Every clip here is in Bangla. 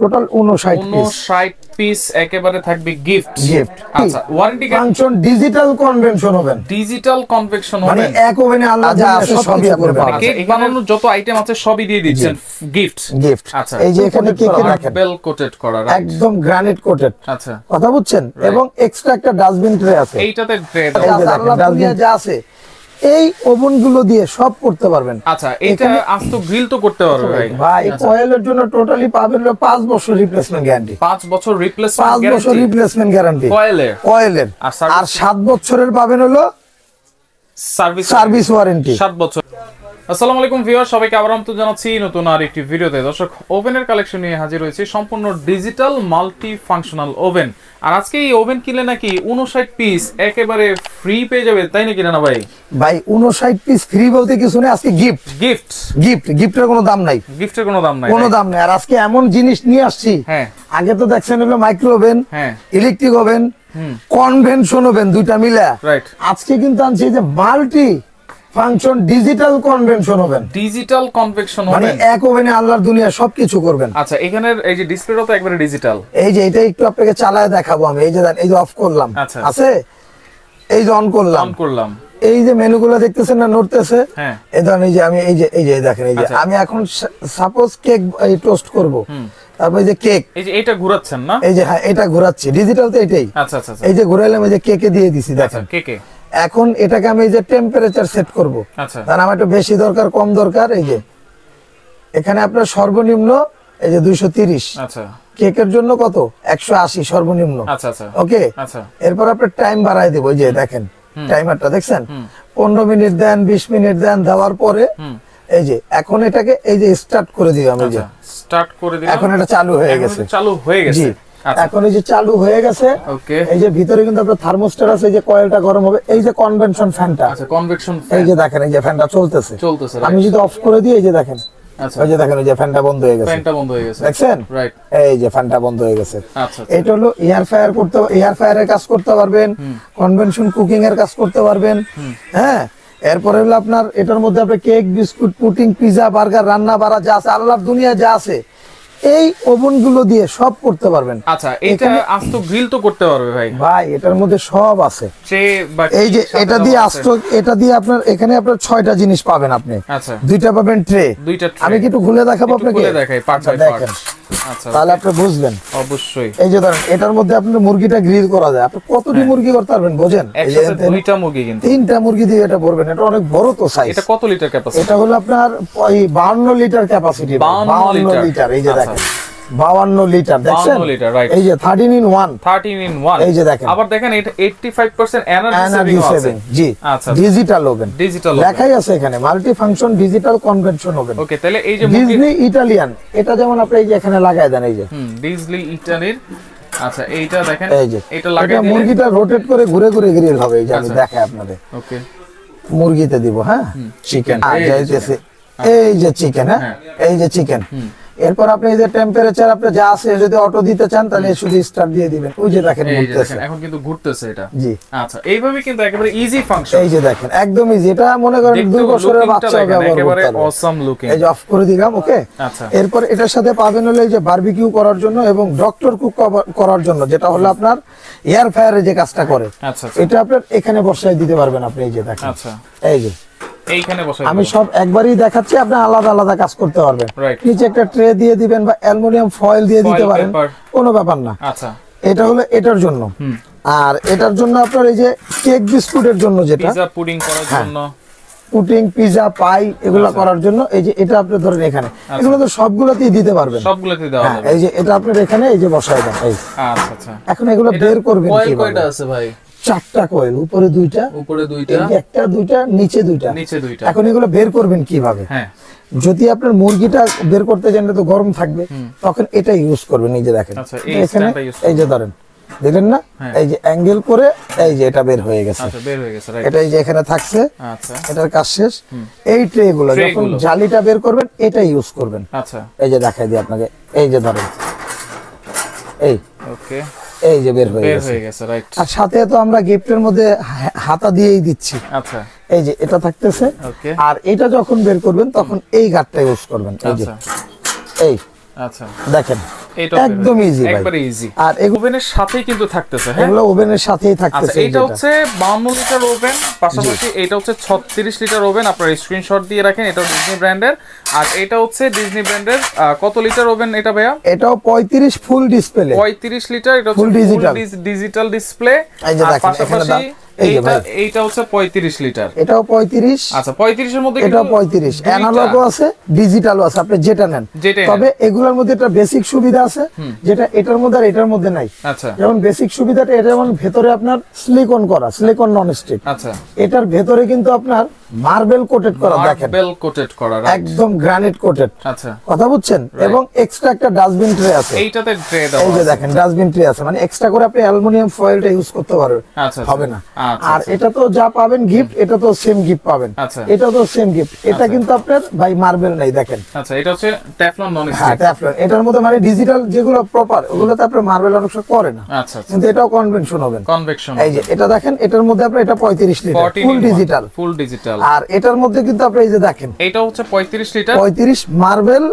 টোটাল 59 পিস একেবারে থাকবে গিফট। আচ্ছা, warranty function digital convection oven, digital convection মানে ওভেন, এক ওভেনে আল্লাহ যা আছে সবই করবে। কেক বানানোর যত আইটেম আছে সবই দিয়ে দিচ্ছেন গিফট। আচ্ছা, এই যে এখানে কেকে রাখেন বেল কোটেড করা, একদম গ্রানাইট কোটেড। আচ্ছা, কথা বুঝছেন? এবং এক্সট্রা একটা ডাস্টবিন ট্রে আছে, এইটাতে ট্রে ডাস্টবিন যা আছে এই ওভেন গুলো দিয়ে সব করতে পারবেন। আচ্ছা, এটা আস্ত গ্রিল তো করতে পারবে ভাই। ভাই কয়েলের জন্য টোটালি পাবেন 5 বছর রিপ্লেসমেন্ট গ্যারান্টি। 5 বছর রিপ্লেসমেন্ট 5 বছর রিপ্লেসমেন্ট গ্যারান্টি কয়েলের। আর 7 বছরের পাবেন হলো সার্ভিস ওয়ারেন্টি 7 বছর। আসসালামু আলাইকুম ভিউয়ার, সবাইকে আবার আমন্ত্রণ জানাচ্ছি নতুন আরেকটি ভিডিওতে। দর্শক, ওভেনের কালেকশন নিয়ে হাজির হয়েছে, সম্পূর্ণ ডিজিটাল মাল্টি ফাংশনাল ওভেন। আর আজকে এই ওভেন কিনলে নাকি 59 পিস একেবারে ফ্রি পেয়ে যাবে, তাই নাকি না ভাই? ভাই 59 পিস ফ্রি বলতে কিছু নেই, আজকে গিফটের কোনো দাম নাই, কোনো দাম নাই। আর আজকে এমন জিনিস নিয়ে আসছি, আগে তো দেখছেন হলো micro oven, electric oven, convention oven, দুইটা মিলা। আজকে কিন্তু আনছি যে multi function digital convection oven, digital convection oven, মানে এক ওভেনে আল্লাহর দুনিয়া সবকিছু করবেন। আচ্ছা, এখানের এই যে ডিসপ্লেটা তো একবারে ডিজিটাল। এই যে এটা একটু আপনাকে চালায় দেখাবো আমি। এই যে এই যে অফ করলাম, আছে, এই যে অন করলাম, এই যে মেনুগুলো দেখতেছেন না, নড়তেছে। এই ধরেন এই যে আমি এই যে দেখেন, এই যে আমি এখন সাপোজ কেক টোস্ট করব, তারপর এই যে কেক, এই যে এটা ঘোরাচ্ছেন না, এই যে হ্যাঁ এটা ঘোরাচ্ছি, ডিজিটাল তো এটাই। আচ্ছা আচ্ছা, এই যে ঘোরাইলাম, এই যে কেকে দিয়ে দিছি, দেখেন কেকে। এখন এটাকে আমি এই যে টেম্পারেচার সেট করবো, কারণ আমার একটু বেশি দরকার কম দরকার। এই যে এখানে আপনার সর্বনিম্ন এই যে 230, আচ্ছা, কেকের জন্য কত 180 সর্বনিম্ন। আচ্ছা আচ্ছা, ওকে। এরপর আপনার টাইম বাড়ায় দেবো, এই যে দেখেন টাইমারটা দেখছেন, 15 মিনিট দেন, 20 মিনিট দেন, দেওয়ার পরে এই যে এখন এটাকে এই যে স্টার্ট করে দিই আমি, যে স্টার্ট করে দিলাম, এখন এটা চালু হয়ে গেছে। এখন এই যে চালু হয়ে গেছে, এই যে ভিতরে কিন্তু আপনার থার্মোস্ট্যাট আছে, এই যে কয়েলটা গরম হবে, এই যে কনভেনশন ফ্যানটা, আচ্ছা কনভেকশন ফ্যান, এই যে দেখেন এই যে ফ্যানটা চলতেছে। আমি যদি অফ করে দিই, এই যে দেখেন, আচ্ছা এই যে দেখেন এই যে ফ্যানটা বন্ধ হয়ে গেছে, দেখছেন? রাইট, এই যে ফ্যানটা বন্ধ হয়ে গেছে। আচ্ছা, এটা হলো এয়ার ফায়ারের কাজ করতে পারবেন, কনভেনশন কুকিং এর কাজ করতে পারবেন। হ্যাঁ, এরপরে হলো আপনার এটার মধ্যে আপনি cake, biscuit, pudding, pizza, burger, রান্না বাড়া যা আছে, আল্লাহর দুনিয়া যা আছে, এই ওভেন গুলো দিয়ে সব করতে পারবেন। আচ্ছা, এটা আস্ত গ্রিল তো করতে পারবে ভাই? ভাই এটার মধ্যে সব আছে। এই যে এটা দিয়ে এটা দিয়ে আপনার এখানে আপনার 6টা জিনিস পাবেন আপনি। আচ্ছা, দুইটা পাবেন ট্রে। আমি কি একটু খুলে দেখাবো আপনাকে? দেখেন, তাহলে আপনি বুঝবেন অবশ্যই। এই যে ধরেন এটার মধ্যে আপনার মুরগিটা গ্রিল করা যায়, আপনি কতটি মুরগি করতে পারবেন বোঝেন? এই যে 2টা মুরগি, কিন্তু 3টা মুরগি দিয়ে এটা করবেন। এটা অনেক বড় তো সাইজ। এটা কত লিটার ক্যাপাসিটি? এটা হলো আপনার 52 লিটার ক্যাপাসিটি। 52 লিটার, এই যে দেখেন 52 লিটার, দেখছেন? এই যে 13 in 1, এই যে দেখেন। আবার দেখেন এটা 85% এনার্জি সেভিং। জি, আচ্ছা, ডিজিটাল ওভেন লেখাই আছে এখানে, multi function digital convection oven. Okay, তাহলে এই যে ডিজনি ইটালিয়ান, এটা যেমন আপনি এই যে এখানে লাগায় দেন, এই যে ডিজনি ইটালির। আচ্ছা, এইটা দেখেন, এই যে এটা লাগায় দিলে মুরগিটা রোটেট করে ঘুরে ঘুরে গ্রিল হবে। এই যে আমি দেখাই আপনাদের। ওকে, মুরগিতে দিব, হ্যাঁ, চিকেন, এই যে চিকেন, হ্যাঁ, এই যে চিকেন। এরপর আপনি এই যে টেম্পারেচার আপনি যা আছে, যদি অটো দিতে চান তাহলে শুধু স্টার্ট দিয়ে দিবেন। ওই যে দেখেন ঘুরতেছে, এখন কিন্তু ঘুরতেছে এটা। জি, আচ্ছা, এইভাবে কিন্তু একেবারে ইজি ফাংশন। এই যে দেখেন একদম ইজি। এটা মনে করেন 2 বছরের বাচ্চা ব্যবহার করতে পারবে। Awesome looking. এই যে অফ করে দিলাম। ওকে। আচ্ছা, এরপর এটার সাথে পাবেন হলো এই যে বারবিকিউ করার জন্য এবং ডক্টর কুক করার জন্য, যেটা হলো আপনার এয়ার ফায়ারে যে কাজটা করে। আচ্ছা, এটা আপনার এখানে বসায় দিতে পারবেন আপনি। এই যে দেখেন, আচ্ছা, এই যে এইখানে বসাই, আমি সব একবারই দেখাচ্ছি, আপনি আলাদা আলাদা কাজ করতে পারবেন। নিচে একটা ট্রে দিয়ে দিবেন বা অ্যালুমিনিয়াম ফয়েল দিয়ে দিতে পারেন, কোনো ব্যাপার না। আচ্ছা, এটা হলো এটার জন্য। আর এটার জন্য আপনার এই যে কেক বিস্কুটের জন্য, যেটা পিজা পুডিং করার জন্য, পুডিং, পিজা, পাই এগুলা করার জন্য, এই যে এটা আপনি ধরেন এখানে, এগুলো তো সবগুলোতেই দিতে পারবেন, সবগুলোতেই দেওয়া যাবে। এই যে এটা আপনার এখানে এই যে বসায় দেন। এই আচ্ছা আচ্ছা, এখন এগুলো বের করবেন কিভাবে? কয়টা আছে ভাই? 4টা কয়েল, উপরে 2টা, একটা 2টা, নিচে 2টা। এখন এগুলো বের করবেন কিভাবে? হ্যাঁ, যদি আপনার মুরগিটা বের করতে চান তো গরম থাকবে, তখন এটা ইউজ করবেন। এই যে দেখেন এখানে, এই যে ধরেন, দেখলেন না, এই যে অ্যাঙ্গেল করে এই যে এটা বের হয়ে গেছে। আচ্ছা, বের হয়ে গেছে, রাইট। এটা এই যে এখানে থাকছে। আচ্ছা, এটার কাজ শেষ। এই ট্রে গুলো যখন জালিটা বের করবেন, এটা ইউজ করবেন। আচ্ছা, এই যে দেখাই দিই আপনাকে, এই যে ধরেন, এই ওকে, এই যে বের হয়ে গেছে, রাইট। আর সাথে তো আমরা গিফটের মধ্যে হাতা দিয়েই দিচ্ছি। আচ্ছা, এই যে এটা থাকতেছে। আর এটা যখন বের করবেন তখন এই গাঁটটা ইউজ করবেন। এই যে আচ্ছা দেখেন এটা একদম ইজি ভাই, একবারে ইজি। আর ওভেনের সাথেই কিন্তু থাকতেছে। হ্যাঁ, এগুলো ওভেনের সাথেই আচ্ছা থাকতেছে। এটা হচ্ছে 52 লিটার ওভেন, পাশাপাশি এটা হচ্ছে 36 লিটার ওভেন। আপনারা স্ক্রিনশট দিয়ে রাখেন, এটা ডিজনি ব্র্যান্ডের। আর এটা হচ্ছে ডিজনি ব্র্যান্ডের কত লিটার ওভেন এটা ভাইয়া? এটাও 35 ফুল ডিসপ্লে, 35 লিটার। এটা হচ্ছে ফুল ডিজিটাল ডিসপ্লে। এই যে আর দেখেন এখানে পাশাপাশি এইটা হচ্ছে 35 লিটার। এটাও 35। আচ্ছা 35 এর মধ্যে এটাও 35, অ্যানালগও আছে ডিজিটালও আছে, আপনি যেটা নেন। তবে এগুলোর মধ্যে একটা বেসিক সুবিধা আছে যেটা এটার মধ্যে আর এটার মধ্যে নাই। আচ্ছা যেমন বেসিক সুবিধাটা এটা, যেমন ভেতরে আপনার সিলিকন করা, সিলিকন নন স্টিক। আচ্ছা এটার ভেতরে কিন্তু আপনার মার্বেল কোটেড করা, দেখেন মার্বেল কোটেড করা, একদম গ্রানাইট কোটেড। আচ্ছা কথা বুঝছেন? এবং এক্সট্রা একটা ডাস্টবিন ট্রে আছে, এইটাতে ট্রে দাও। এই যে দেখেন ডাস্টবিন ট্রে আছে, মানে এক্সট্রা করে আপনি অ্যালুমিনিয়াম ফয়েলটা ইউজ করতে পারবেন, হবে না। আর এটা তো যা পাবেন গিফট, এটা তো সেম গিফট পাবেন, এটা তো সেম গিফট। এটা কিন্তু আপনার ভাই মার্বেল নাই, দেখেন। আচ্ছা এটা হচ্ছে টেফলন নন স্টিক। হ্যাঁ টেফলন। এটার মধ্যে মানে ডিজিটাল যেগুলো প্রপার, ওগুলোতে আপনার মার্বেল অনেক সময় করে না। আচ্ছা কিন্তু এটাও কনভেনশন হবে, কনভেকশন। এই যে এটা দেখেন, এটার মধ্যে আপনার এটা 35 litre full digital, full digital. আর এটার মধ্যে কিন্তু আপনি এই যে দেখেন এটা হচ্ছে 35 লিটার, 35 মার্বেল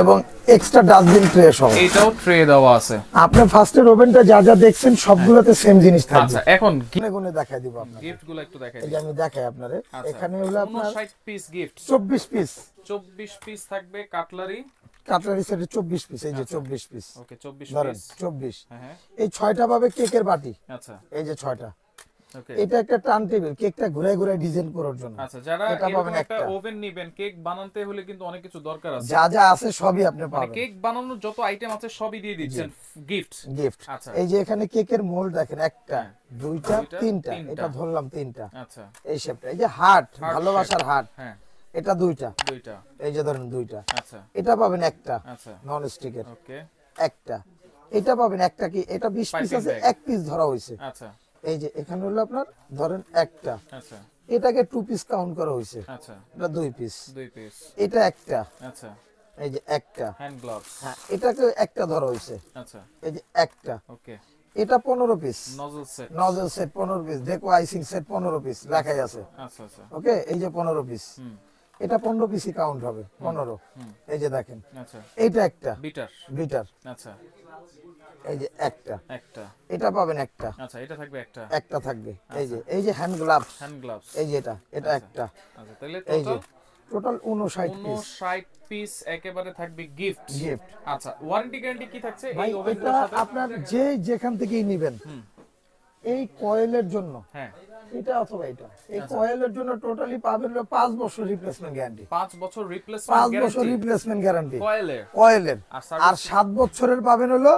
এবং এক্সট্রা ডাস্টবিন ট্রে সহ। এটাও ট্রে দেওয়া আছে। আপনি ফার্স্টের ওভেনটা যা যা দেখছেন সবগুলোতে সেম জিনিস থাকবে। আচ্ছা এখন গুনে দেখাই দিব আপনাকে, গিফটগুলো একটু দেখাই এই যে আমি দেখাই আপনাদের। এখানে হলো আপনার 59 পিস গিফট, 24 পিস, 24 পিস থাকবে কাটলারি, কাটলারি সেটে 24 পিস, এই যে 24 পিস। ওকে 24 ধরেন পিস, 24। হ্যাঁ এই 6টা পাবে কেকের বাটি, আচ্ছা এই যে 6টা। ওকে এটা একটা টার্ন টেবিল, কেকটা ঘুরে ঘুরে ডিজাইন করার জন্য। আচ্ছা যারা এটা পাবেন একটা একটা। ওভেন নেবেন, কেক বানাতে হলে কিন্তু অনেক কিছু দরকার আছে, যা যা আছে সবই আপনি মানে পাবেন। কেক বানানোর যত আইটেম আছে সবই দিয়ে দিচ্ছেন গিফট। গিফট। আচ্ছা এই যে এখানে কেকের মোল্ড দেখেন, একটা দুইটা তিনটা, এটা ধরলাম তিনটা। আচ্ছা এই শেপটা, এই যে হার্ট, ভালোবাসার হার্ট, হ্যাঁ এটা দুইটা, দুইটা, এই যে ধরেন দুইটা। আচ্ছা এটা পাবেন একটা আচ্ছা নন স্টিকের, ওকে একটা। এটা পাবেন একটা, কি এটা 20 পিস আছে, এক পিস ধরা হইছে। আচ্ছা এই যে এখানে হলো আপনার ধরেন একটা, আচ্ছা এটাকে 2 পিস কাউন্ট করা হইছে, আচ্ছা এটা 2 পিস, 2 পিস, এটা একটা, আচ্ছা এই যে একটা। হ্যান্ড গ্লাভস, হ্যাঁ এটাকে একটা ধরা হইছে, আচ্ছা এই যে একটা। ওকে এটা 15 piece, nozzle set, nozzle set 15 piece, দেখো আইসিং সেট 15 পিস লেখাই আছে। আচ্ছা আচ্ছা ওকে, এই যে 15 পিস, এটা 15 পিসই কাউন্ট হবে, 15। এই যে দেখেন আচ্ছা এইটা একটা বিটার, বিটার, আচ্ছা এই যে একটা, একটা, এটা পাবেন একটা, আচ্ছা এটা থাকবে একটা, একটা থাকবে। এই যে হ্যান্ড গ্লাভস, হ্যান্ড গ্লাভস, এই যে এটা একটা। আচ্ছা তাহলে এই যে টোটাল টোটাল 59 পিস, 59 পিস একেবারে থাকবে গিফট। গিফট। আচ্ছা ওয়ারেন্টি গ্যারান্টি কি থাকছে ভাই এই এটা ওভেনটার সাথে? আপনার যেখান থেকেই নেবেন, এই কয়েলের জন্য, হ্যাঁ এটা অথবা এটা, এই কয়েলের জন্য টোটালি পাবেন 5 বছর রিপ্লেসমেন্ট গ্যারান্টি, 5 বছর 5 রিপ্লেসমেন্ট বছর গ্যারান্টি রিপ্লেসমেন্ট গ্যারান্টি কয়েলের, আর 7 বছরের পাবেন হলো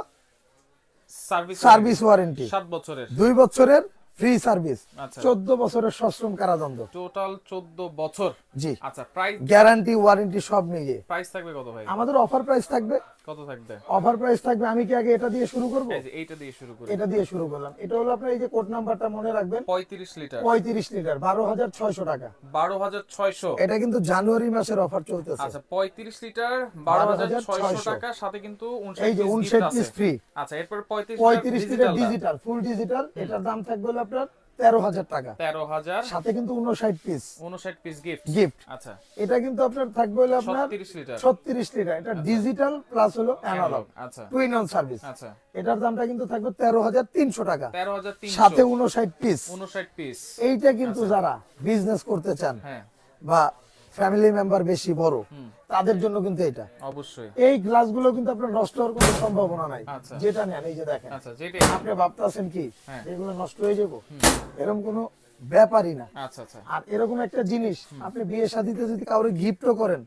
সার্ভিস ওয়ারেন্টি, 7 বছরের, 2 বছরের ফ্রি সার্ভিস, আচ্ছা 14 বছরের সশ্রম কারাদণ্ড, টোটাল 14 বছর। জি আচ্ছা প্রাইস গ্যারান্টি ওয়ারেন্টি সব মিলিয়ে প্রাইস থাকবে কত ভাই? আমাদের অফার প্রাইস থাকবে, কত থাকবে? অফার প্রাইস থাকবে। আমি কি আগে এটা দিয়ে শুরু করব? এই যে এইটা দিয়ে শুরু করি, এটা দিয়ে শুরু করলাম। এটা হলো আপনার এই যে কোড নাম্বারটা মনে রাখবেন, 35 লিটার, 35 লিটার 12,600 টাকা, 12,600। এটা কিন্তু জানুয়ারি মাসের অফার চলতেছে। আচ্ছা 35 লিটার 12,600 টাকা, সাথে কিন্তু এই যে 59 পিস ফ্রি। আচ্ছা এরপর 35 লিটার ডিজিটাল, ফুল ডিজিটাল, এটার দাম থাকবে হলো আপনার 13,000 টাকা, 13,000, সাথে কিন্তু 59 পিস, 59 পিস গিফট। গিফট। আচ্ছা এটা কিন্তু আপনার থাকবে হলো আপনার 36 লিটার, 36 লিটার, এটা ডিজিটাল প্লাস হলো অ্যানালগ, আচ্ছা টুইন অন সার্ভিস। আচ্ছা এটার দামটা কিন্তু থাকবে 13,300 টাকা, 13,300, সাথে 59 পিস। 59 পিস। এইটা কিন্তু যারা বিজনেস করতে চান হ্যাঁ বা ফ্যামিলি মেম্বার বেশি বড়, তাদের জন্য কিন্তু এটা অবশ্যই। এই গ্লাসগুলো কিন্তু আপনার নষ্ট হওয়ার কোনো সম্ভাবনা নাই, আচ্ছা। যেটা নেন এই যে দেখেন। আচ্ছা যেটা আপনি ভাবতেছেন কি হ্যাঁ। এগুলো নষ্ট হয়ে যাবো, এরকম কোনো ব্যাপারই না। আচ্ছা আচ্ছা আর এরকম একটা জিনিস আপনি বিয়ে শাদীতে যদি কাউরে গিফটও করেন,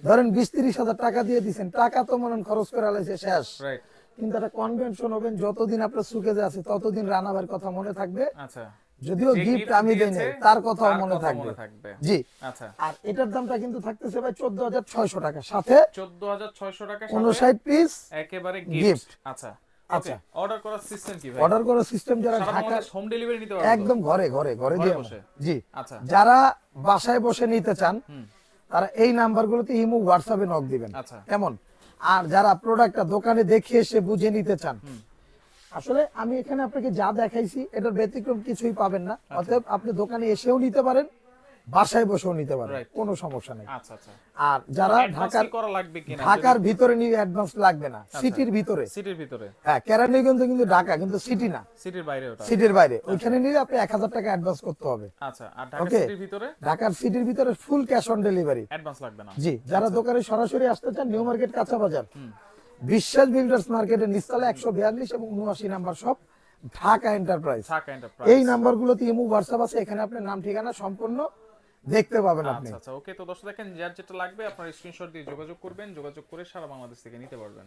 ধরেন 20-30 হাজার টাকা দিয়ে দিচ্ছেন, টাকা তো মনে খরচ করে আলাইছে শেষ, রাইট। কিন্তু একটা কনভেনশন হবেন, যতদিন আপনার সুকেজে আছে ততদিন রান্নাবার কথা মনে থাকবে, আচ্ছা যদিও গিফট আমি দেই নাই তার কথাও মনে থাকবে। জি আচ্ছা আর এটার দামটা কিন্তু থাকতেছে ভাই 14,600 টাকা, সাথে 14,600 টাকা, 59 পিস একেবারে গিফট। গিফট। আচ্ছা আচ্ছা অর্ডার করার সিস্টেম কি ভাই? অর্ডার করার সিস্টেম যারা সারা ঢাকা বাংলাদেশ হোম ডেলিভারি নিতে পারবে? একদম ঘরে ঘরে ঘরে দিয়ে বসে? জি আচ্ছা যারা বাসায় বসে নিতে চান তারা এই নাম্বারগুলোতে ইমো হোয়াটসঅ্যাপে নক দিবেন, আচ্ছা কেমন? আর যারা প্রোডাক্টটা দোকানে দেখে এসে বুঝে নিতে চান, আসলে আমি এখানে আপনাকে যা দেখাইছি এটার ব্যতিক্রম কিছুই পাবেন না, অতএব আপনি দোকানে এসেও নিতে পারেন, বাসায় বসেও নিতে পারবেন, কোনো সমস্যা নেই। আচ্ছা আচ্ছা। আর যারা ঢাকার ভিতরে নিয়ে অ্যাডভান্স লাগবে না, সিটির ভিতরে, হ্যাঁ কেরানীগঞ্জ কিন্তু ঢাকা, কিন্তু সিটি না, সিটির বাইরে, ওইখানে নিলে আপনি 1000 টাকা অ্যাডভান্স করতে হবে। আচ্ছা, আর ঢাকার সিটির ভিতরে? ঢাকার সিটির ভিতরে full cash on delivery, advance লাগবে না। জি, যারা দোকানে সরাসরি আসতে চান, নিউ মার্কেট কাঁচা বাজার, বিশ্বাস বিল্ডার্স মার্কেটের নিচতলা 142 এবং 79 নাম্বার শপ, ঢাকা এন্টারপ্রাইজ। এই নাম্বারগুলোতে ইমো হোয়াটসঅ্যাপ আছে, এখানে আপনার নাম ঠিকানা সম্পূর্ণ দেখতে পাবেন আপনি। আচ্ছা আচ্ছা, ওকে। তো দর্শক দেখেন, যার যেটা লাগবে আপনার স্ক্রিনশট দিয়ে যোগাযোগ করবেন, যোগাযোগ করে সারা বাংলাদেশ থেকে নিতে পারবেন।